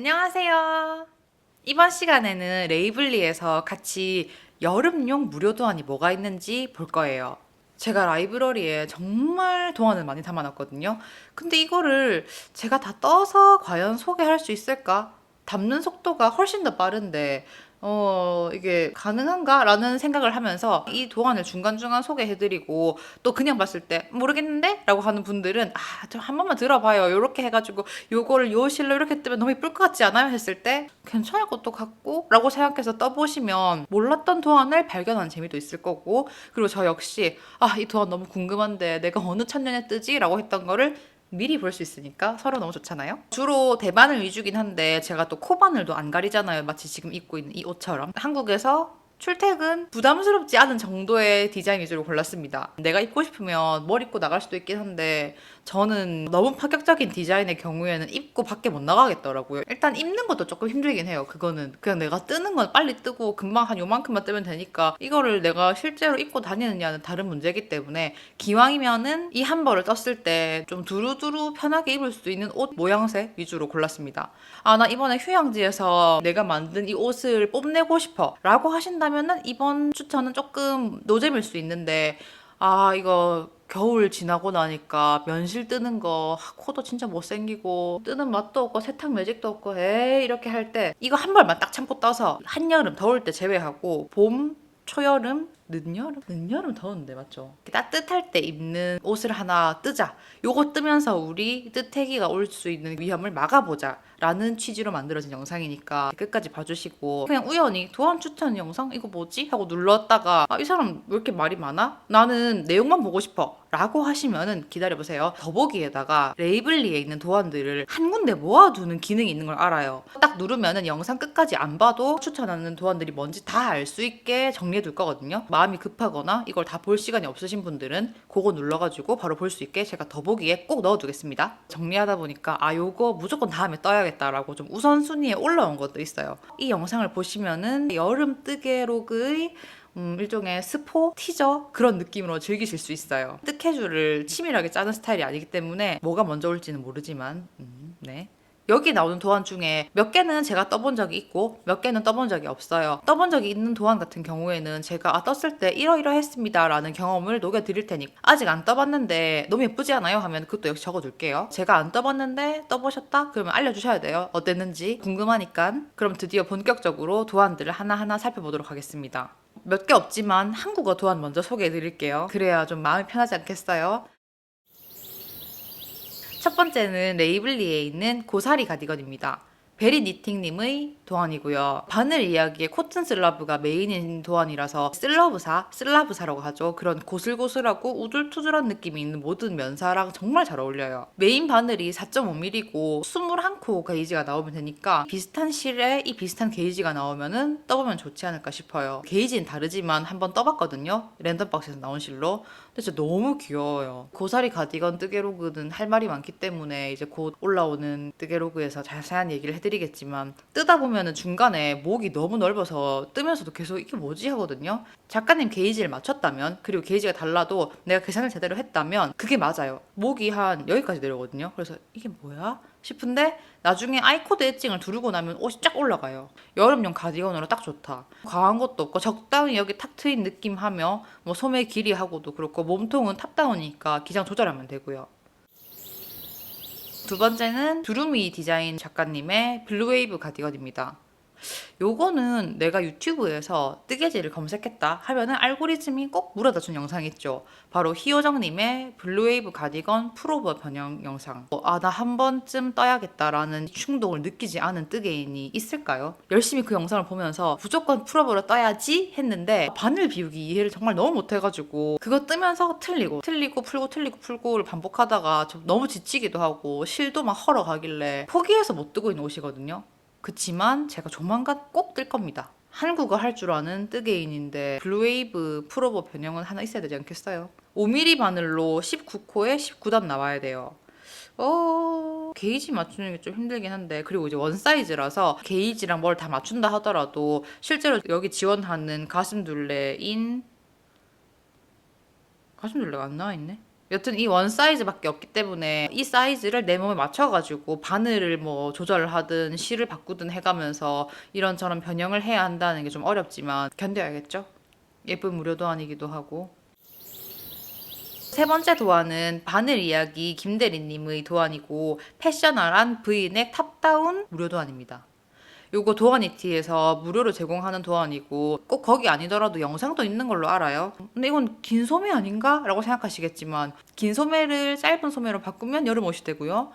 안녕하세요. 이번 시간에는 레이블리에서 같이 여름용 무료 도안이 뭐가 있는지 볼 거예요. 제가 라이브러리에 정말 도안을 많이 담아놨거든요. 근데 이거를 제가 다 떠서 과연 소개할 수 있을까? 담는 속도가 훨씬 더 빠른데, 이게 가능한가? 라는 생각을 하면서 이 도안을 중간중간 소개해드리고, 또 그냥 봤을 때, 모르겠는데? 라고 하는 분들은, 좀 한 번만 들어봐요. 요렇게 해가지고, 요거를 요 실로 이렇게 뜨면 너무 예쁠 것 같지 않아요? 했을 때, 괜찮을 것도 같고? 라고 생각해서 떠보시면, 몰랐던 도안을 발견하는 재미도 있을 거고, 그리고 저 역시, 이 도안 너무 궁금한데, 내가 어느 천년에 뜨지? 라고 했던 거를 미리 볼 수 있으니까 서로 너무 좋잖아요. 주로 대바늘 위주긴 한데 제가 또 코바늘도 안 가리잖아요. 마치 지금 입고 있는 이 옷처럼. 한국에서 출퇴근 부담스럽지 않은 정도의 디자인 위주로 골랐습니다. 내가 입고 싶으면 뭘 입고 나갈 수도 있긴 한데 저는 너무 파격적인 디자인의 경우에는 입고 밖에 못 나가겠더라고요. 일단 입는 것도 조금 힘들긴 해요. 그거는 그냥 내가 뜨는 건 빨리 뜨고 금방 한 요만큼만 뜨면 되니까 이거를 내가 실제로 입고 다니느냐는 다른 문제이기 때문에 기왕이면은 이 한 벌을 떴을 때 좀 두루두루 편하게 입을 수 있는 옷 모양새 위주로 골랐습니다. 나 이번에 휴양지에서 내가 만든 이 옷을 뽐내고 싶어 라고 하신다면은 이번 추천은 조금 노잼일 수 있는데 이거 겨울 지나고 나니까 면실 뜨는 거 코도 진짜 못생기고 뜨는 맛도 없고 세탁 매직도 없고 에이 이렇게 할 때 이거 한 벌만 딱 참고 떠서 한여름 더울 때 제외하고 봄 초여름, 늦여름? 늦여름 더운데 맞죠? 따뜻할 때 입는 옷을 하나 뜨자. 요거 뜨면서 우리 뜨태기가 올 수 있는 위험을 막아보자. 라는 취지로 만들어진 영상이니까 끝까지 봐주시고 그냥 우연히 도안 추천 영상? 이거 뭐지? 하고 눌렀다가 이 사람 왜 이렇게 말이 많아? 나는 내용만 보고 싶어. 라고 하시면은 기다려보세요. 더보기에다가 레이블리에 있는 도안들을 한 군데 모아두는 기능이 있는 걸 알아요. 딱 누르면은 영상 끝까지 안 봐도 추천하는 도안들이 뭔지 다 알 수 있게 정리해둘 거거든요. 마음이 급하거나 이걸 다 볼 시간이 없으신 분들은 그거 눌러가지고 바로 볼 수 있게 제가 더보기에 꼭 넣어두겠습니다. 정리하다 보니까 요거 무조건 다음에 떠야겠다라고 좀 우선순위에 올라온 것도 있어요. 이 영상을 보시면은 여름 뜨개록의 일종의 스포, 티저 그런 느낌으로 즐기실 수 있어요. 스케줄을 치밀하게 짜는 스타일이 아니기 때문에 뭐가 먼저 올지는 모르지만 네. 여기 나오는 도안 중에 몇 개는 제가 떠본 적이 있고 몇 개는 떠본 적이 없어요. 떠본 적이 있는 도안 같은 경우에는 제가 떴을 때 이러이러했습니다 라는 경험을 녹여드릴 테니 아직 안 떠봤는데 너무 예쁘지 않아요? 하면 그것도 역시 적어둘게요. 제가 안 떠봤는데 떠보셨다? 그러면 알려주셔야 돼요. 어땠는지 궁금하니까. 그럼 드디어 본격적으로 도안들을 하나하나 살펴보도록 하겠습니다. 몇 개 없지만 한국어 도안 먼저 소개해 드릴게요. 그래야 좀 마음이 편하지 않겠어요? 첫 번째는 레이블리에 있는 고사리 가디건입니다. 베리 니팅님의 도안이고요. 바늘 이야기의 코튼 슬러브가 메인인 도안이라서 슬라브사라고 하죠. 그런 고슬고슬하고 우둘투둘한 느낌이 있는 모든 면사랑 정말 잘 어울려요. 메인 바늘이 4.5mm고 21코 게이지가 나오면 되니까 비슷한 실에 이 비슷한 게이지가 나오면은 떠보면 좋지 않을까 싶어요. 게이지는 다르지만 한번 떠봤거든요. 랜덤박스에서 나온 실로. 근데 진짜 너무 귀여워요. 고사리 가디건 뜨개로그는 할 말이 많기 때문에 이제 곧 올라오는 뜨개로그에서 자세한 얘기를 해드리겠지만 뜨다 보면은 중간에 목이 너무 넓어서 뜨면서도 계속 이게 뭐지 하거든요. 작가님 게이지를 맞췄다면 그리고 게이지가 달라도 내가 계산을 제대로 했다면 그게 맞아요. 목이 한 여기까지 내려오거든요. 그래서 이게 뭐야? 싶은데 나중에 아이코드 엣징을 두르고 나면 옷이 쫙 올라가요. 여름용 가디건으로 딱 좋다. 과한 것도 없고 적당히 여기 탁 트인 느낌 하며 뭐 소매 길이하고도 그렇고 몸통은 탑다운이니까 기장 조절하면 되고요. 두 번째는 두루미 디자인 작가님의 블루웨이브 가디건입니다. 요거는 내가 유튜브에서 뜨개질을 검색했다 하면은 알고리즘이 꼭 물어다 준 영상 있죠. 바로 희호정님의 블루웨이브 가디건 풀오버 변형 영상. 나 한 번쯤 떠야겠다라는 충동을 느끼지 않은 뜨개인이 있을까요? 열심히 그 영상을 보면서 무조건 풀오버로 떠야지 했는데 바늘 비우기 이해를 정말 너무 못해가지고 그거 뜨면서 틀리고 풀고를 반복하다가 좀 너무 지치기도 하고 실도 막 헐어가길래 포기해서 못 뜨고 있는 옷이거든요. 그치만 제가 조만간 꼭 뜰 겁니다. 한국어 할 줄 아는 뜨개인인데 블루웨이브 풀오버 변형은 하나 있어야 되지 않겠어요? 5mm 바늘로 19코에 19단 나와야 돼요. 게이지 맞추는 게 좀 힘들긴 한데 그리고 이제 원 사이즈라서 게이지랑 뭘 다 맞춘다 하더라도 실제로 여기 지원하는 가슴둘레가 안 나와 있네? 여튼 이 원 사이즈밖에 없기 때문에 이 사이즈를 내 몸에 맞춰가지고 바늘을 뭐 조절을 하든 실을 바꾸든 해가면서 이런저런 변형을 해야 한다는 게 좀 어렵지만 견뎌야겠죠? 예쁜 무료도안이기도 하고. 세 번째 도안은 바늘 이야기 김대리님의 도안이고 패셔널한 브이넥 탑다운 무료도안입니다. 요거 도어니티에서 무료로 제공하는 도안이고 꼭 거기 아니더라도 영상도 있는 걸로 알아요. 근데 이건 긴 소매 아닌가? 라고 생각하시겠지만 긴 소매를 짧은 소매로 바꾸면 여름 옷이 되고요.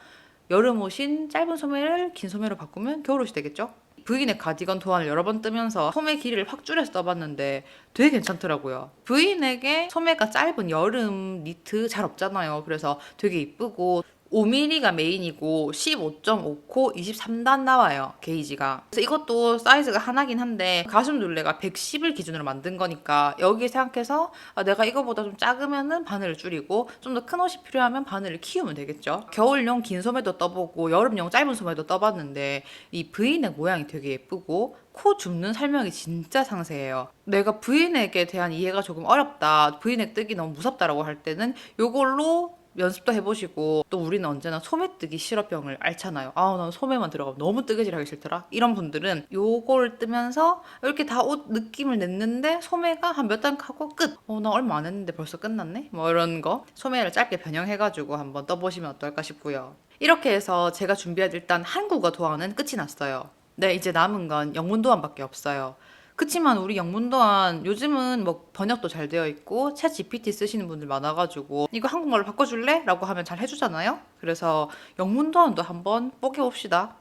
여름 옷인 짧은 소매를 긴 소매로 바꾸면 겨울 옷이 되겠죠? 브이넥 가디건 도안을 여러 번 뜨면서 소매 길이를 확 줄여서 떠봤는데 되게 괜찮더라고요. 브이넥에 소매가 짧은 여름 니트 잘 없잖아요. 그래서 되게 이쁘고 5mm가 메인이고 15.5코 23단 나와요. 게이지가. 그래서 이것도 사이즈가 하나긴 한데 가슴 둘레가 110을 기준으로 만든 거니까 여기 생각해서 내가 이거보다 좀 작으면은 바늘을 줄이고 좀 더 큰 옷이 필요하면 바늘을 키우면 되겠죠. 겨울용 긴 소매도 떠보고 여름용 짧은 소매도 떠봤는데 이 브이넥 모양이 되게 예쁘고 코 줍는 설명이 진짜 상세해요. 내가 브이넥에 대한 이해가 조금 어렵다, 브이넥 뜨기 너무 무섭다라고 할 때는 요걸로 연습도 해보시고, 또 우리는 언제나 소매 뜨기 실업병을 앓잖아요. 아, 난 소매만 들어가면 너무 뜨개질하기 싫더라. 이런 분들은 요걸 뜨면서 이렇게 다 옷 느낌을 냈는데 소매가 한 몇 단 하고 끝. 나 얼마 안 했는데 벌써 끝났네? 뭐 이런 거. 소매를 짧게 변형해가지고 한번 떠보시면 어떨까 싶고요. 이렇게 해서 제가 준비한 일단 한국어 도안은 끝이 났어요. 네, 이제 남은 건 영문 도안밖에 없어요. 그치만 우리 영문 도안 요즘은 뭐 번역도 잘 되어 있고 챗 GPT 쓰시는 분들 많아가지고 이거 한국말로 바꿔줄래? 라고 하면 잘 해주잖아요. 그래서 영문 도안도 한번 뽀개봅시다.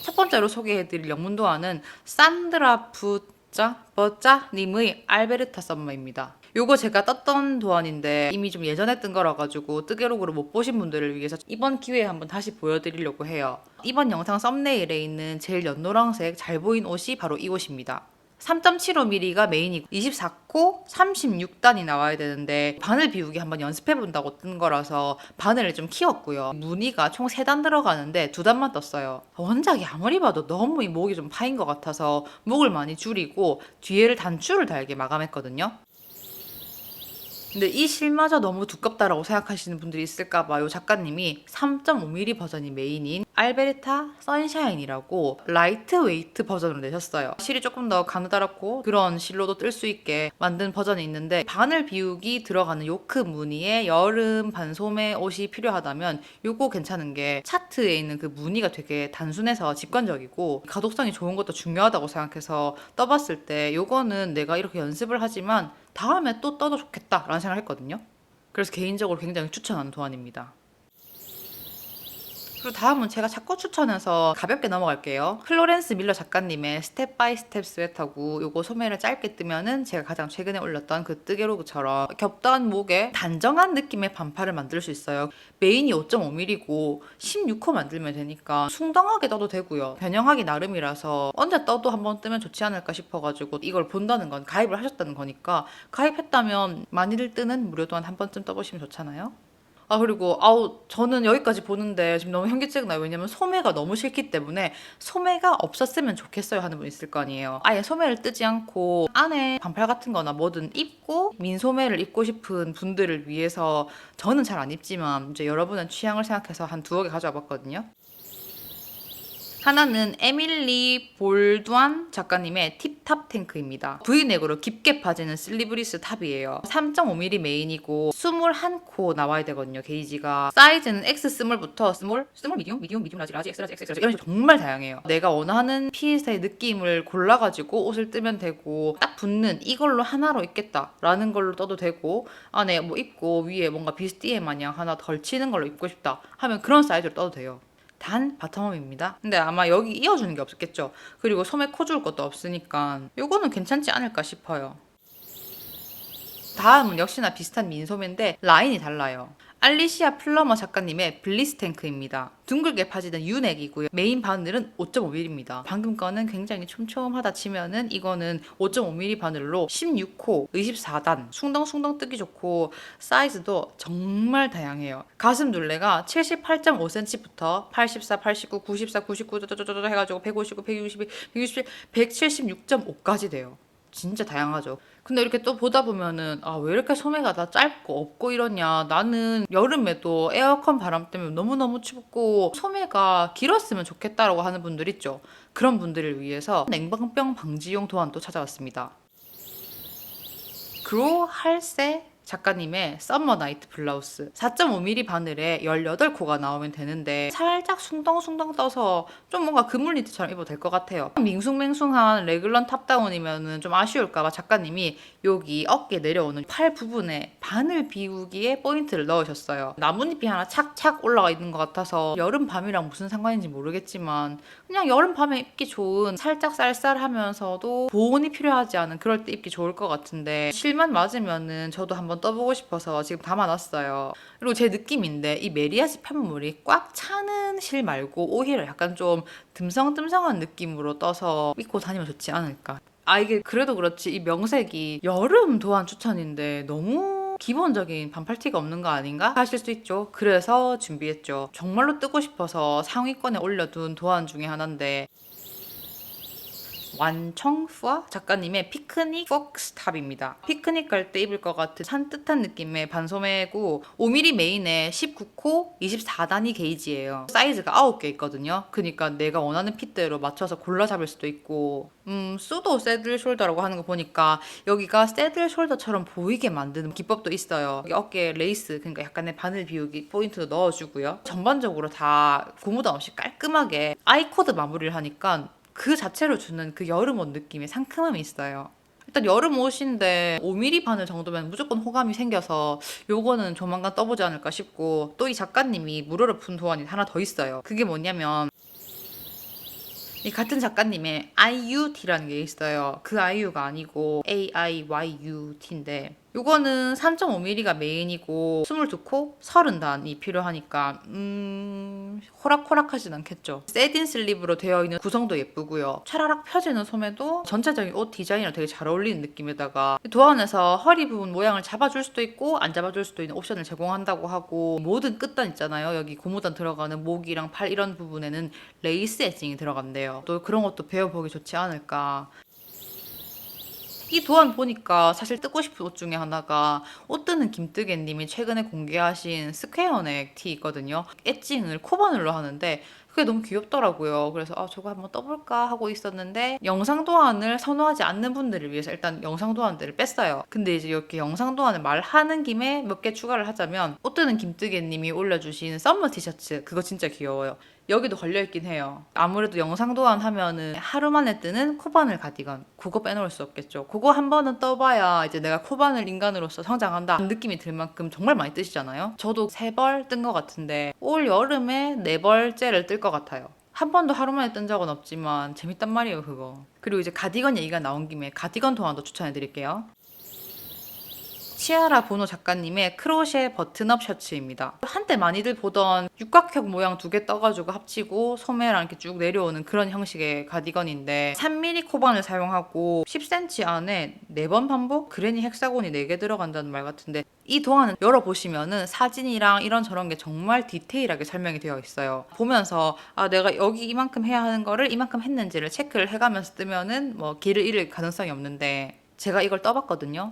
첫 번째로 소개해드릴 영문 도안은 산드라 버짜님의 알베르타 썸머입니다. 요거 제가 떴던 도안인데 이미 좀 예전에 뜬 거라 가지고 뜨개록으로 못 보신 분들을 위해서 이번 기회에 한번 다시 보여드리려고 해요. 이번 영상 썸네일에 있는 제일 연노랑색 잘 보인 옷이 바로 이 옷입니다. 3.75mm가 메인이고 24코 36단이 나와야 되는데 바늘 비우기 한번 연습해 본다고 뜬 거라서 바늘을 좀 키웠고요. 무늬가 총 3단 들어가는데 2단만 떴어요. 원작이 아무리 봐도 너무 이 목이 좀 파인 것 같아서 목을 많이 줄이고 뒤에를 단추를 달게 마감했거든요. 근데 이 실마저 너무 두껍다라고 생각하시는 분들이 있을까봐 요 작가님이 3.5mm 버전이 메인인 알베르타 선샤인이라고 라이트 웨이트 버전으로 내셨어요. 실이 조금 더 가느다랗고 그런 실로도 뜰 수 있게 만든 버전이 있는데 바늘 비우기 들어가는 요크 무늬의 여름 반소매 옷이 필요하다면 요거 괜찮은 게 차트에 있는 그 무늬가 되게 단순해서 직관적이고 가독성이 좋은 것도 중요하다고 생각해서 떠봤을 때 요거는 내가 이렇게 연습을 하지만 다음에 또 떠도 좋겠다라는 생각을 했거든요. 그래서 개인적으로 굉장히 추천하는 도안입니다. 그리고 다음은 제가 자꾸 추천해서 가볍게 넘어갈게요. 플로렌스 밀러 작가님의 스텝 바이 스텝 스웨터고 요거 소매를 짧게 뜨면은 제가 가장 최근에 올렸던 그 뜨개로그처럼 겹단 목에 단정한 느낌의 반팔을 만들 수 있어요. 메인이 5.5mm고 16호 만들면 되니까 숭덩하게 떠도 되고요. 변형하기 나름이라서 언제 떠도 한번 뜨면 좋지 않을까 싶어가지고 이걸 본다는 건 가입을 하셨다는 거니까 가입했다면 많이들 뜨는 무료도안 한 번쯤 떠보시면 좋잖아요. 그리고 저는 여기까지 보는데 지금 너무 현기증 나요. 왜냐면 소매가 너무 싫기 때문에 소매가 없었으면 좋겠어요 하는 분 있을 거 아니에요. 아예 소매를 뜨지 않고 안에 반팔 같은 거나 뭐든 입고 민소매를 입고 싶은 분들을 위해서 저는 잘 안 입지만 이제 여러분의 취향을 생각해서 한 2개 가져와 봤거든요. 하나는 에밀리 볼두안 작가님의 팁탑 탱크입니다. V넥으로 깊게 파지는 슬리브리스 탑이에요. 3.5mm 메인이고 21코 나와야 되거든요. 게이지가. 사이즈는 X 스몰부터 스몰, 미디움, 라지, 엑스 라지, 이런 식으로 정말 다양해요. 내가 원하는 핏의 느낌을 골라가지고 옷을 뜨면 되고 딱 붙는 이걸로 하나로 입겠다라는 걸로 떠도 되고 안에 뭐 입고 위에 뭔가 비스티에 마냥 하나 걸치는 걸로 입고 싶다 하면 그런 사이즈로 떠도 돼요. 단 바텀업입니다. 근데 아마 여기 이어주는 게 없겠죠. 그리고 소매 코 줄 것도 없으니까 요거는 괜찮지 않을까 싶어요. 다음은 역시나 비슷한 민소매인데 라인이 달라요. 알리시아 플러머 작가님의 블리스 탱크입니다. 둥글게 파지는 유넥이고요. 메인 바늘은 5.5mm입니다. 방금 거는 굉장히 촘촘하다 치면은 이거는 5.5mm 바늘로 16호, 24단, 숭덩숭덩 뜨기 좋고 사이즈도 정말 다양해요. 가슴 둘레가 78.5cm부터 84, 89, 94, 99 해가지고 159, 162, 161, 176.5까지 돼요. 진짜 다양하죠. 근데 이렇게 또 보다 보면은 아, 왜 이렇게 소매가 다 짧고 없고 이러냐. 나는 여름에도 에어컨 바람 때문에 너무너무 춥고 소매가 길었으면 좋겠다라고 하는 분들 있죠. 그런 분들을 위해서 냉방병 방지용 도안도 찾아왔습니다. 그로 할세 작가님의 썸머 나이트 블라우스 4.5mm 바늘에 18코가 나오면 되는데 살짝 숭덩숭덩 떠서 좀 뭔가 그물 니트처럼 입어도 될 것 같아요. 밍숭맹숭한 레귤런 탑다운이면 좀 아쉬울까봐 작가님이 여기 어깨 내려오는 팔 부분에 바늘 비우기에 포인트를 넣으셨어요. 나뭇잎이 하나 착착 올라가 있는 것 같아서 여름 밤이랑 무슨 상관인지 모르겠지만 그냥 여름 밤에 입기 좋은 살짝 쌀쌀하면서도 보온이 필요하지 않은 그럴 때 입기 좋을 것 같은데 실만 맞으면은 저도 한번 떠보고 싶어서 지금 담아놨어요. 그리고 제 느낌인데 이 메리아지 편물이 꽉 차는 실 말고 오히려 약간 좀 듬성듬성한 느낌으로 떠서 입고 다니면 좋지 않을까. 아, 이게 그래도 그렇지 이 명색이 여름 도안 추천인데 너무 기본적인 반팔티가 없는 거 아닌가 하실 수 있죠. 그래서 준비했죠. 정말로 뜨고 싶어서 상위권에 올려둔 도안 중에 하나인데 완청푸아 작가님의 피크닉 폭스탑입니다. 피크닉 갈 때 입을 것 같은 산뜻한 느낌의 반소매고 5mm 메인에 19코 24단위 게이지예요. 사이즈가 9개 있거든요. 그러니까 내가 원하는 핏대로 맞춰서 골라 잡을 수도 있고 수도 새들 숄더라고 하는 거 보니까 여기가 새들 숄더처럼 보이게 만드는 기법도 있어요. 여기 어깨에 레이스 그러니까 약간의 바늘 비우기 포인트도 넣어주고요. 전반적으로 다 고무단 없이 깔끔하게 아이코드 마무리를 하니까 그 자체로 주는 그 여름 옷 느낌의 상큼함이 있어요. 일단 여름 옷인데 5mm 바늘 정도면 무조건 호감이 생겨서 요거는 조만간 떠보지 않을까 싶고 또 이 작가님이 무료로 푼 도안이 하나 더 있어요. 그게 뭐냐면 이 같은 작가님의 IUT라는 게 있어요. 그 IU가 아니고 AIYUT인데 요거는 3.5mm가 메인이고 22코 30단이 필요하니까 호락호락하진 않겠죠. 세딘 슬립으로 되어 있는 구성도 예쁘고요. 차라락 펴지는 소매도 전체적인 옷 디자인이랑 되게 잘 어울리는 느낌에다가 도안에서 허리 부분 모양을 잡아줄 수도 있고 안 잡아줄 수도 있는 옵션을 제공한다고 하고 모든 끝단 있잖아요. 여기 고무단 들어가는 목이랑 팔 이런 부분에는 레이스 에징이 들어간대요. 또 그런 것도 배워보기 좋지 않을까. 이 도안 보니까 사실 뜨고 싶은 옷 중에 하나가 옷 뜨는 김뜨개님이 최근에 공개하신 스퀘어넥 티 있거든요. 엣징을 코바늘로 하는데 그게 너무 귀엽더라고요. 그래서 아 저거 한번 떠볼까 하고 있었는데 영상 도안을 선호하지 않는 분들을 위해서 일단 영상 도안들을 뺐어요. 근데 이제 이렇게 영상 도안을 말하는 김에 몇 개 추가를 하자면 옷 뜨는 김뜨개님이 올려주신 썸머 티셔츠 그거 진짜 귀여워요. 여기도 걸려있긴 해요. 아무래도 영상 도안 하면은 하루 만에 뜨는 코바늘 가디건 그거 빼놓을 수 없겠죠. 그거 한 번은 떠봐야 이제 내가 코바늘 인간으로서 성장한다 느낌이 들 만큼 정말 많이 뜨시잖아요. 저도 3벌 뜬 것 같은데 올 여름에 4벌째를 뜰 것 같아요. 한 번도 하루 만에 뜬 적은 없지만 재밌단 말이에요 그거. 그리고 이제 가디건 얘기가 나온 김에 가디건 도안도 추천해드릴게요. 치아라 보노 작가님의 크로셰 버튼업 셔츠입니다. 한때 많이들 보던 육각형 모양 2개 떠가지고 합치고 소매랑 이렇게 쭉 내려오는 그런 형식의 가디건인데 3mm 코반을 사용하고 10cm 안에 4번 반복 그레니 헥사곤이 4개 들어간다는 말 같은데 이 도안은 열어보시면은 사진이랑 이런저런 게 정말 디테일하게 설명이 되어 있어요. 보면서 아 내가 여기 이만큼 해야 하는 거를 이만큼 했는지를 체크를 해가면서 뜨면은 뭐 길을 잃을 가능성이 없는데 제가 이걸 떠봤거든요.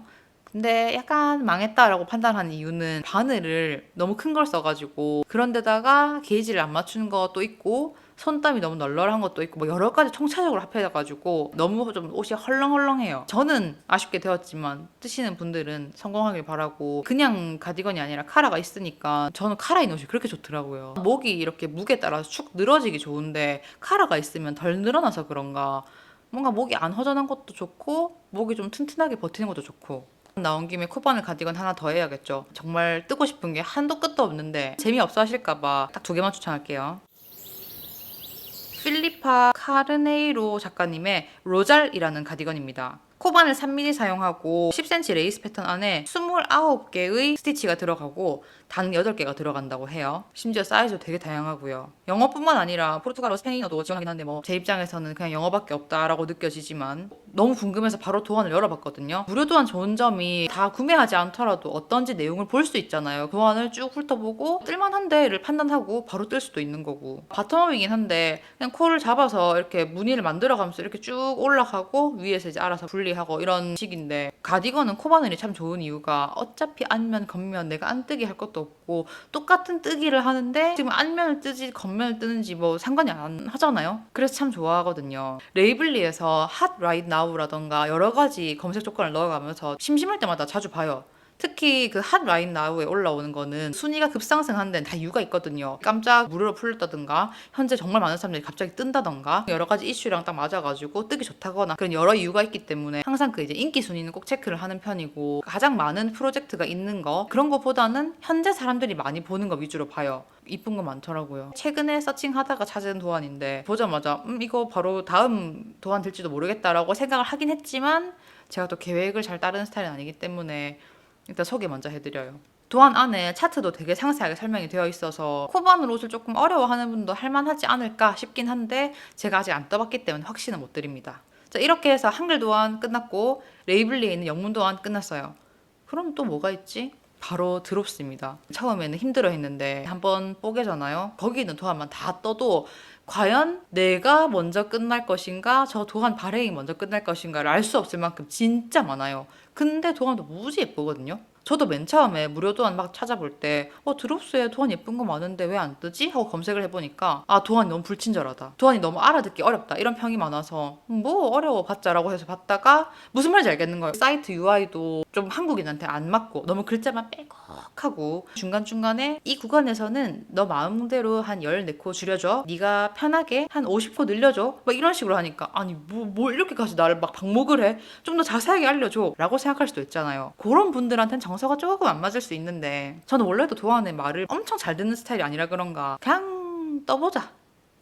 근데 약간 망했다라고 판단한 이유는 바늘을 너무 큰 걸 써가지고 그런데다가 게이지를 안 맞추는 것도 있고 손땀이 너무 널널한 것도 있고 뭐 여러 가지 총체적으로 합해져가지고 너무 좀 옷이 헐렁헐렁해요. 저는 아쉽게 되었지만 뜨시는 분들은 성공하길 바라고 그냥 가디건이 아니라 카라가 있으니까 저는 카라인 옷이 그렇게 좋더라고요. 목이 이렇게 무게에 따라서 축 늘어지기 좋은데 카라가 있으면 덜 늘어나서 그런가 뭔가 목이 안 허전한 것도 좋고 목이 좀 튼튼하게 버티는 것도 좋고 나온 김에 쿠폰을 가디건 하나 더 해야겠죠. 정말 뜨고 싶은 게 한도 끝도 없는데 재미없어 하실까봐 딱 2개만 추천할게요. 필리파 카르네이로 작가님의 로잘이라는 가디건입니다. 코반을 3mm 사용하고 10cm 레이스 패턴 안에 29개의 스티치가 들어가고 단 8개가 들어간다고 해요. 심지어 사이즈도 되게 다양하고요. 영어뿐만 아니라 포르투갈어, 스페인어도 지원하긴 한데 뭐 제 입장에서는 그냥 영어밖에 없다라고 느껴지지만 너무 궁금해서 바로 도안을 열어봤거든요. 무료 도안 좋은 점이 다 구매하지 않더라도 어떤지 내용을 볼 수 있잖아요. 도안을 쭉 훑어보고 뜰만한데를 판단하고 바로 뜰 수도 있는 거고 바텀업이긴 한데 그냥 코를 잡아서 이렇게 무늬를 만들어가면서 이렇게 쭉 올라가고 위에서 이제 알아서 분리 레이블리하고 이런 식인데, 가디건은 코바늘이 참 좋은 이유가 어차피 앞면 겉면 내가 안 뜨기 할 것도 없고 똑같은 뜨기를 하는데 지금 앞면을 뜨지 겉면을 뜨는지 뭐 상관이 안 하잖아요. 그래서 참 좋아하거든요. 레이블리에서 핫 라이트 나우라던가 여러 가지 검색 조건을 넣어가면서 심심할 때마다 자주 봐요. 특히 그 핫 라인 나우에 올라오는 거는 순위가 급상승한 데는 다 이유가 있거든요. 깜짝 무료로 풀렸다든가 현재 정말 많은 사람들이 갑자기 뜬다던가 여러 가지 이슈랑 딱 맞아가지고 뜨기 좋다거나 그런 여러 이유가 있기 때문에 항상 그 이제 인기 순위는 꼭 체크를 하는 편이고, 가장 많은 프로젝트가 있는 거 그런 거보다는 현재 사람들이 많이 보는 거 위주로 봐요. 이쁜 거 많더라고요. 최근에 서칭하다가 찾은 도안인데 보자마자 이거 바로 다음 도안 될지도 모르겠다라고 생각을 하긴 했지만, 제가 또 계획을 잘 따르는 스타일은 아니기 때문에 일단 소개 먼저 해드려요. 도안 안에 차트도 되게 상세하게 설명이 되어 있어서 코바늘 옷을 조금 어려워하는 분도 할만하지 않을까 싶긴 한데, 제가 아직 안 떠봤기 때문에 확신은 못 드립니다. 자, 이렇게 해서 한글 도안 끝났고 레이블리에 있는 영문 도안 끝났어요. 그럼 또 뭐가 있지? 바로 드롭스입니다. 처음에는 힘들어 했는데 한번 뽀개잖아요. 거기 있는 도안만 다 떠도 과연 내가 먼저 끝날 것인가, 저 도안 발행이 먼저 끝날 것인가를 알 수 없을 만큼 진짜 많아요. 근데 도안도 무지 예쁘거든요. 저도 맨 처음에 무료 도안 막 찾아볼 때 드롭스에 도안 예쁜 거 많은데 왜 안 뜨지? 하고 검색을 해보니까 도안이 너무 불친절하다, 도안이 너무 알아듣기 어렵다, 이런 평이 많아서 뭐 어려워봤자라고 해서 봤다가 무슨 말인지 알겠는 거예요. 사이트 UI도 좀 한국인한테 안 맞고 너무 글자만 빼곡하고 중간중간에 이 구간에서는 너 마음대로 한 14코 줄여줘, 네가 편하게 한 50코 늘려줘, 막 이런 식으로 하니까 아니 뭐 이렇게까지 나를 막 방목을 해? 좀 더 자세하게 알려줘 라고 생각할 수도 있잖아요. 그런 분들한테는 정서가 조금 안 맞을 수 있는데, 저는 원래도 도안의 말을 엄청 잘 듣는 스타일이 아니라 그런가 그냥 떠보자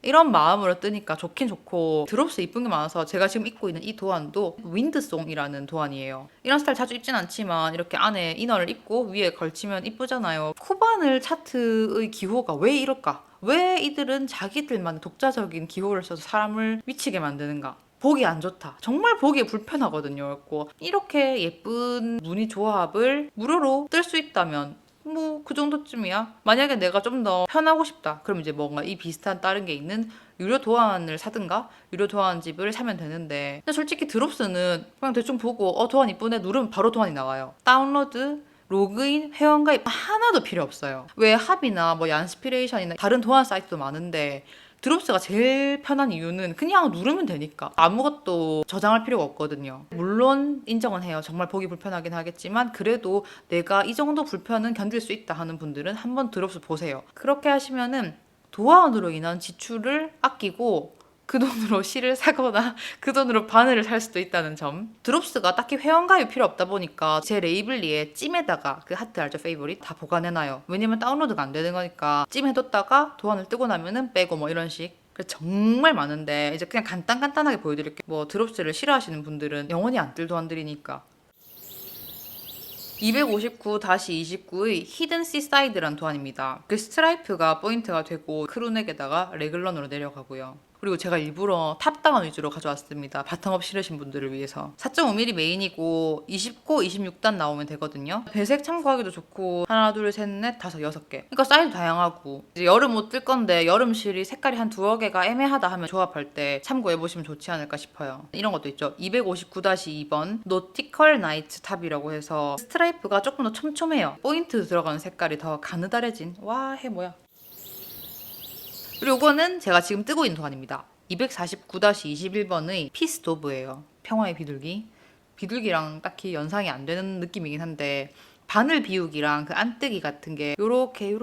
이런 마음으로 뜨니까 좋긴 좋고, 드롭스 이쁜 게 많아서 제가 지금 입고 있는 이 도안도 윈드송이라는 도안이에요. 이런 스타일 자주 입진 않지만 이렇게 안에 이너를 입고 위에 걸치면 이쁘잖아요. 코바늘 차트의 기호가 왜 이럴까? 왜 이들은 자기들만의 독자적인 기호를 써서 사람을 미치게 만드는가? 보기 안 좋다, 정말 보기에 불편하거든요. 그래서 이렇게 예쁜 무늬 조합을 무료로 뜰 수 있다면 뭐 그 정도쯤이야. 만약에 내가 좀 더 편하고 싶다, 그럼 이제 뭔가 이 비슷한 다른 게 있는 유료 도안을 사든가 유료 도안집을 사면 되는데, 근데 솔직히 드롭스는 그냥 대충 보고 도안 이쁘네 누르면 바로 도안이 나와요. 다운로드, 로그인, 회원가입 하나도 필요 없어요. 왜 합이나 뭐 얀스피레이션이나 다른 도안 사이트도 많은데 드롭스가 제일 편한 이유는 그냥 누르면 되니까 아무것도 저장할 필요가 없거든요. 물론 인정은 해요. 정말 보기 불편하긴 하겠지만 그래도 내가 이 정도 불편은 견딜 수 있다 하는 분들은 한번 드롭스 보세요. 그렇게 하시면은 도안으로 인한 지출을 아끼고 그 돈으로 실을 사거나 그 돈으로 바늘을 살 수도 있다는 점. 드롭스가 딱히 회원가입 필요 없다 보니까 제 레이블리에 찜에다가 그 하트 알죠? 페이보릿 다 보관해놔요. 왜냐면 다운로드가 안 되는 거니까 찜해뒀다가 도안을 뜨고 나면은 빼고 뭐 이런 식. 그래서 정말 많은데 이제 그냥 간단하게 보여드릴게요. 뭐 드롭스를 싫어하시는 분들은 영원히 안 뜰 도안들이니까. 259-29의 히든 시사이드란 도안입니다. 그 스트라이프가 포인트가 되고 크루넥에다가 레글런으로 내려가고요. 그리고 제가 일부러 탑다운 위주로 가져왔습니다. 바텀업 싫으신 분들을 위해서. 4.5mm 메인이고 20코 26단 나오면 되거든요. 배색 참고하기도 좋고 하나 둘 셋 넷 다섯 6개. 그러니까 사이즈 다양하고 이제 여름 옷 뜰 건데 여름실이 색깔이 한 두어 개가 애매하다 하면 조합할 때 참고해보시면 좋지 않을까 싶어요. 이런 것도 있죠. 259-2번 노티컬 나이트 탑이라고 해서 스트라이프가 조금 더 촘촘해요. 포인트 들어가는 색깔이 더 가느다래진, 와 해 뭐야. 그리고 이거는 제가 지금 뜨고 있는 도안입니다. 249-21번의 피스 도브예요. 평화의 비둘기. 비둘기랑 딱히 연상이 안 되는 느낌이긴 한데 바늘 비우기랑 그 안뜨기 같은 게 요렇게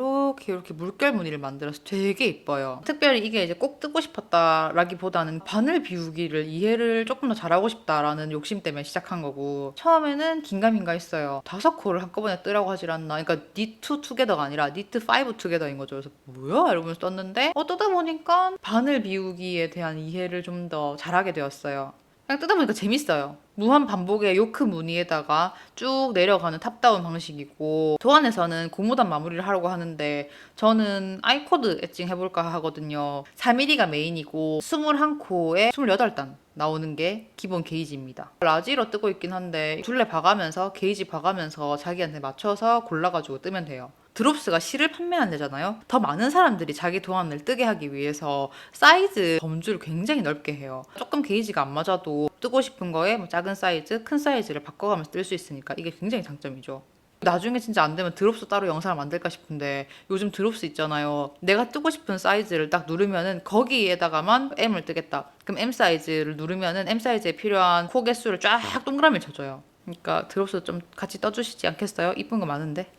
물결 무늬를 만들어서 되게 이뻐요. 특별히 이게 이제 꼭 뜨고 싶었다라기보다는 바늘 비우기를 이해를 조금 더 잘하고 싶다라는 욕심 때문에 시작한 거고, 처음에는 긴가민가 했어요. 5코를 한꺼번에 뜨라고 하질 않나. 그러니까 니트 투게더가 아니라 니트 5 투게더인 거죠. 그래서 뭐야? 이러면서 떴는데 뜨다 보니까 바늘 비우기에 대한 이해를 좀 더 잘하게 되었어요. 그냥 뜯다 보니까 재밌어요. 무한 반복의 요크 무늬에다가 쭉 내려가는 탑다운 방식이고, 도안에서는 고무단 마무리를 하려고 하는데 저는 아이코드 엣징 해볼까 하거든요. 4mm가 메인이고 21코에 28단 나오는 게 기본 게이지입니다. 라지로 뜨고 있긴 한데 둘레 봐가면서 게이지 봐가면서 자기한테 맞춰서 골라가지고 뜨면 돼요. 드롭스가 실을 판매한대잖아요. 더 많은 사람들이 자기 도안을 뜨게 하기 위해서 사이즈 범주를 굉장히 넓게 해요. 조금 게이지가 안 맞아도 뜨고 싶은 거에 뭐 작은 사이즈, 큰 사이즈를 바꿔가면서 뜰 수 있으니까 이게 굉장히 장점이죠. 나중에 진짜 안 되면 드롭스 따로 영상을 만들까 싶은데 요즘 드롭스 있잖아요. 내가 뜨고 싶은 사이즈를 딱 누르면은 거기에다가만 M을 뜨겠다. 그럼 M 사이즈를 누르면은 M 사이즈에 필요한 코 개수를 쫙 동그라미 쳐줘요. 그러니까 드롭스 좀 같이 떠주시지 않겠어요? 이쁜 거 많은데.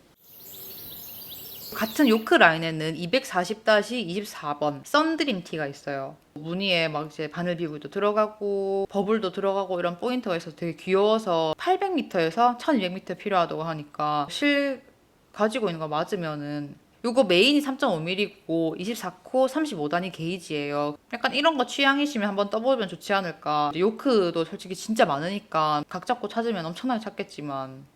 같은 요크 라인에는 240-24번 선드림 티가 있어요. 무늬에 막 이제 바늘 비구도 들어가고 버블도 들어가고 이런 포인트가 있어서 되게 귀여워서 800m에서 1200m 필요하다고 하니까 실 가지고 있는 거 맞으면은 요거 메인이 3.5mm고 24코 35단위 게이지예요. 약간 이런 거 취향이시면 한번 떠보면 좋지 않을까. 요크도 솔직히 진짜 많으니까 각 잡고 찾으면 엄청나게 찾겠지만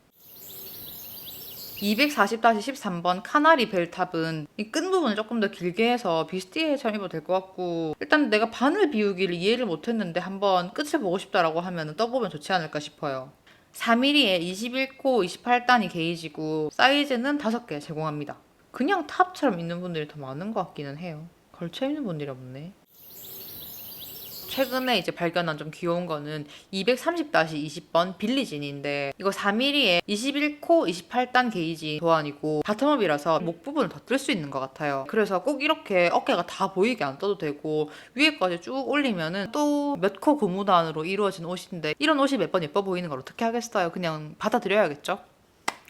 240-13번 카나리 벨탑은 이 끈 부분을 조금 더 길게 해서 비스티에처럼 입어도 될 것 같고 일단 내가 바늘 비우기를 이해를 못했는데 한번 끝을 보고 싶다라고 하면 떠보면 좋지 않을까 싶어요. 4mm에 21코 28단위 게이지고 사이즈는 5개 제공합니다. 그냥 탑처럼 입는 분들이 더 많은 것 같기는 해요. 걸쳐 입는 분들이 없네. 최근에 이제 발견한 좀 귀여운 거는 230-20번 빌리진인데 이거 4mm에 21코 28단 게이지 도안이고 바텀업이라서 목 부분을 더 뜰 수 있는 것 같아요. 그래서 꼭 이렇게 어깨가 다 보이게 안 떠도 되고 위에까지 쭉 올리면은 또 몇 코 고무단으로 이루어진 옷인데 이런 옷이 몇 번 예뻐 보이는 걸 어떻게 하겠어요. 그냥 받아들여야겠죠.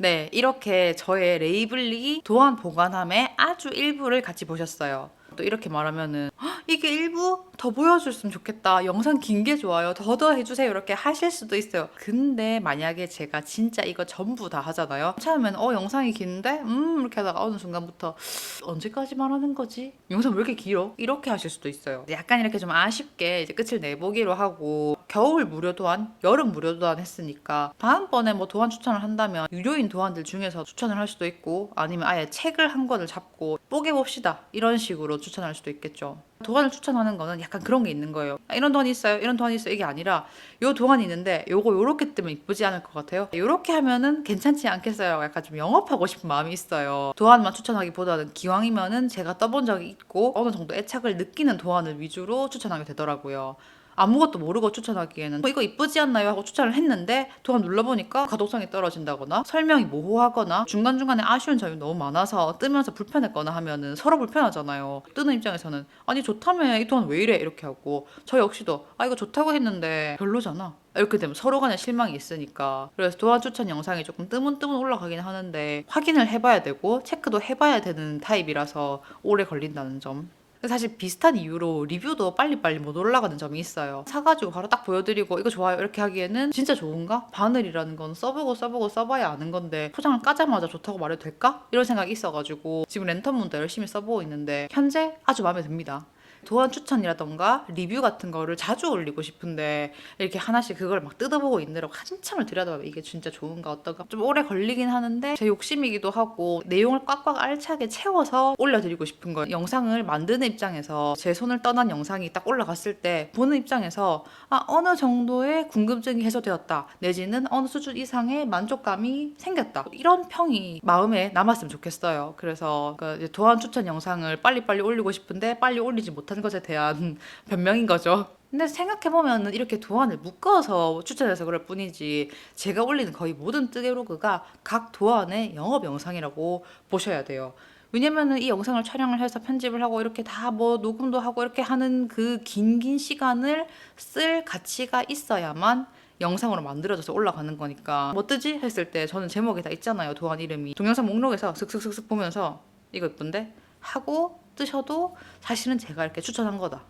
네, 이렇게 저의 레이블리 도안 보관함의 아주 일부를 같이 보셨어요. 또 이렇게 말하면은 "헉, 이게 일부? 더 보여줬으면 좋겠다. 영상 긴 게 좋아요. 더 해주세요." 이렇게 하실 수도 있어요. 근데 만약에 제가 진짜 이거 전부 다 하잖아요. 처음엔 영상이 긴데? 이렇게 하다가 어느 순간부터 언제까지 말하는 거지? 영상 왜 이렇게 길어? 이렇게 하실 수도 있어요. 약간 이렇게 좀 아쉽게 이제 끝을 내보기로 하고 겨울 무료 도안, 여름 무료 도안 했으니까 다음번에 뭐 도안 추천을 한다면 유료인 도안들 중에서 추천을 할 수도 있고 아니면 아예 책을 한 권을 잡고 뽀개봅시다 이런 식으로 추천할 수도 있겠죠. 도안을 추천하는 거는 약간 그런 게 있는 거예요. 이런 도안이 있어요, 이런 도안이 있어요, 이게 아니라 요 도안이 있는데 요거 요렇게 뜨면 이쁘지 않을 것 같아요, 요렇게 하면은 괜찮지 않겠어요. 약간 좀 영업하고 싶은 마음이 있어요. 도안만 추천하기보다는 기왕이면은 제가 떠본 적이 있고 어느 정도 애착을 느끼는 도안을 위주로 추천하게 되더라고요. 아무것도 모르고 추천하기에는 이거 이쁘지 않나요? 하고 추천을 했는데 도안 눌러보니까 가독성이 떨어진다거나 설명이 모호하거나 중간중간에 아쉬운 점이 너무 많아서 뜨면서 불편했거나 하면은 서로 불편하잖아요. 뜨는 입장에서는 아니 좋다며 이 도안 왜 이래? 이렇게 하고 저 역시도 이거 좋다고 했는데 별로잖아. 이렇게 되면 서로 간에 실망이 있으니까. 그래서 도안 추천 영상이 조금 뜨문뜨문 올라가긴 하는데 확인을 해봐야 되고 체크도 해봐야 되는 타입이라서 오래 걸린다는 점. 사실 비슷한 이유로 리뷰도 빨리빨리 못 올라가는 점이 있어요. 사가지고 바로 딱 보여드리고 이거 좋아요 이렇게 하기에는 진짜 좋은가? 바늘이라는 건 써보고 써봐야 아는 건데 포장을 까자마자 좋다고 말해도 될까? 이런 생각이 있어가지고 지금 랜턴문도 열심히 써보고 있는데 현재 아주 마음에 듭니다. 도안 추천이라던가 리뷰 같은 거를 자주 올리고 싶은데 이렇게 하나씩 그걸 막 뜯어보고 있느라고 한참을 들여다봐요. 이게 진짜 좋은가 어떤가 좀 오래 걸리긴 하는데 제 욕심이기도 하고 내용을 꽉꽉 알차게 채워서 올려드리고 싶은 거예요. 영상을 만드는 입장에서 제 손을 떠난 영상이 딱 올라갔을 때 보는 입장에서 어느 정도의 궁금증이 해소되었다 내지는 어느 수준 이상의 만족감이 생겼다 이런 평이 마음에 남았으면 좋겠어요. 그래서 이제 도안 추천 영상을 빨리빨리 올리고 싶은데 빨리 올리지 못한 것에 대한 변명인 거죠. 근데 생각해보면 이렇게 도안을 묶어서 추천해서 그럴 뿐이지 제가 올리는 거의 모든 뜨개로그가 각 도안의 영업 영상이라고 보셔야 돼요. 왜냐면은 이 영상을 촬영을 해서 편집을 하고 이렇게 다 뭐 녹음도 하고 이렇게 하는 그 긴 시간을 쓸 가치가 있어야만 영상으로 만들어져서 올라가는 거니까 뭐 뜨지? 했을 때 저는 제목에 다 있잖아요. 도안 이름이. 동영상 목록에서 슥슥슥슥 보면서 이거 예쁜데? 하고 뜨셔도 사실은 제가 이렇게 추천한 거다.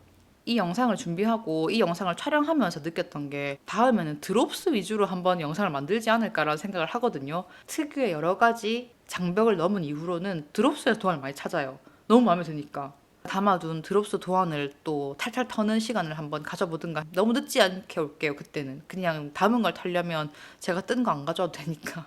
이 영상을 준비하고 이 영상을 촬영하면서 느꼈던 게 다음에는 드롭스 위주로 한번 영상을 만들지 않을까라는 생각을 하거든요. 특유의 여러 가지 장벽을 넘은 이후로는 드롭스에서 도안을 많이 찾아요. 너무 마음에 드니까. 담아둔 드롭스 도안을 또 탈탈 터는 시간을 한번 가져보든가. 너무 늦지 않게 올게요. 그때는 그냥 담은 걸 털려면 제가 뜬 거 안 가져와도 되니까.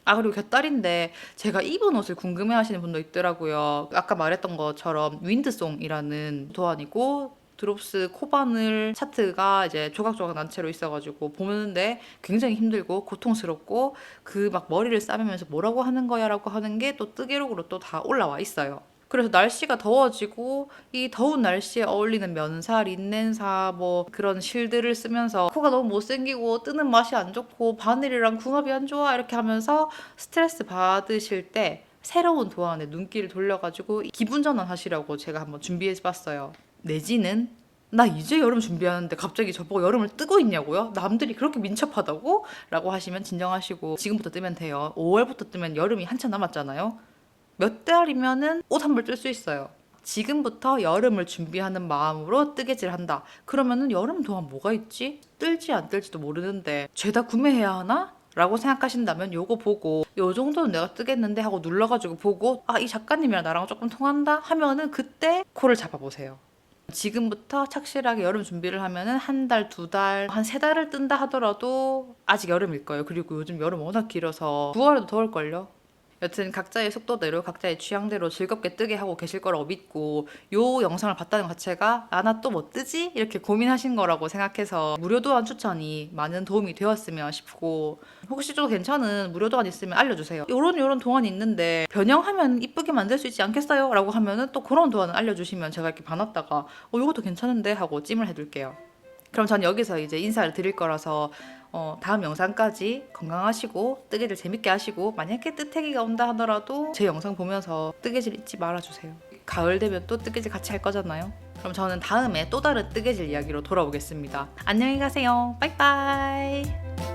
그리고 곁다리인데 제가 입은 옷을 궁금해 하시는 분도 있더라고요. 아까 말했던 것처럼 윈드송이라는 도안이고 드롭스 코바늘 차트가 이제 조각조각 난 채로 있어가지고 보는데 굉장히 힘들고 고통스럽고 그 막 머리를 싸매면서 뭐라고 하는 거야라고 하는 게 또 뜨개록으로 또 다 올라와 있어요. 그래서 날씨가 더워지고 이 더운 날씨에 어울리는 면사, 린넨사 뭐 그런 실들을 쓰면서 코가 너무 못생기고 뜨는 맛이 안 좋고 바늘이랑 궁합이 안 좋아 이렇게 하면서 스트레스 받으실 때 새로운 도안에 눈길을 돌려가지고 기분 전환 하시라고 제가 한번 준비해 봤어요. 내지는 나 이제 여름 준비하는데 갑자기 저보고 여름을 뜨고 있냐고요? 남들이 그렇게 민첩하다고? 라고 하시면 진정하시고 지금부터 뜨면 돼요. 5월부터 뜨면 여름이 한참 남았잖아요. 몇 달이면은 옷 한 벌 뜰 수 있어요. 지금부터 여름을 준비하는 마음으로 뜨개질 한다. 그러면은 여름 동안 뭐가 있지? 뜰지 안 뜰지도 모르는데 죄다 구매해야 하나? 라고 생각하신다면 요거 보고 요 정도는 내가 뜨겠는데 하고 눌러가지고 보고 아, 이 작가님이랑 나랑 조금 통한다? 하면은 그때 코를 잡아보세요. 지금부터 착실하게 여름 준비를 하면은 한 달, 두 달, 한 세 달을 뜬다 하더라도 아직 여름일 거예요. 그리고 요즘 여름 워낙 길어서 9월에도 더울걸요. 여튼 각자의 속도대로 각자의 취향대로 즐겁게 뜨게 하고 계실 거라고 믿고 요 영상을 봤다는 것 자체가 아, 나 또 뭐 뜨지? 이렇게 고민하신 거라고 생각해서 무료 도안 추천이 많은 도움이 되었으면 싶고 혹시 좀 괜찮은 무료 도안 있으면 알려주세요. 요런 도안이 있는데 변형하면 이쁘게 만들 수 있지 않겠어요? 라고 하면은 또 그런 도안을 알려주시면 제가 이렇게 봐놨다가 요것도 괜찮은데 하고 찜을 해둘게요. 그럼 전 여기서 이제 인사를 드릴 거라서 다음 영상까지 건강하시고 뜨개질 재밌게 하시고 만약에 뜨태기가 온다 하더라도 제 영상 보면서 뜨개질 잊지 말아주세요. 가을 되면 또 뜨개질 같이 할 거잖아요. 그럼 저는 다음에 또 다른 뜨개질 이야기로 돌아오겠습니다. 안녕히 가세요. 빠이빠이.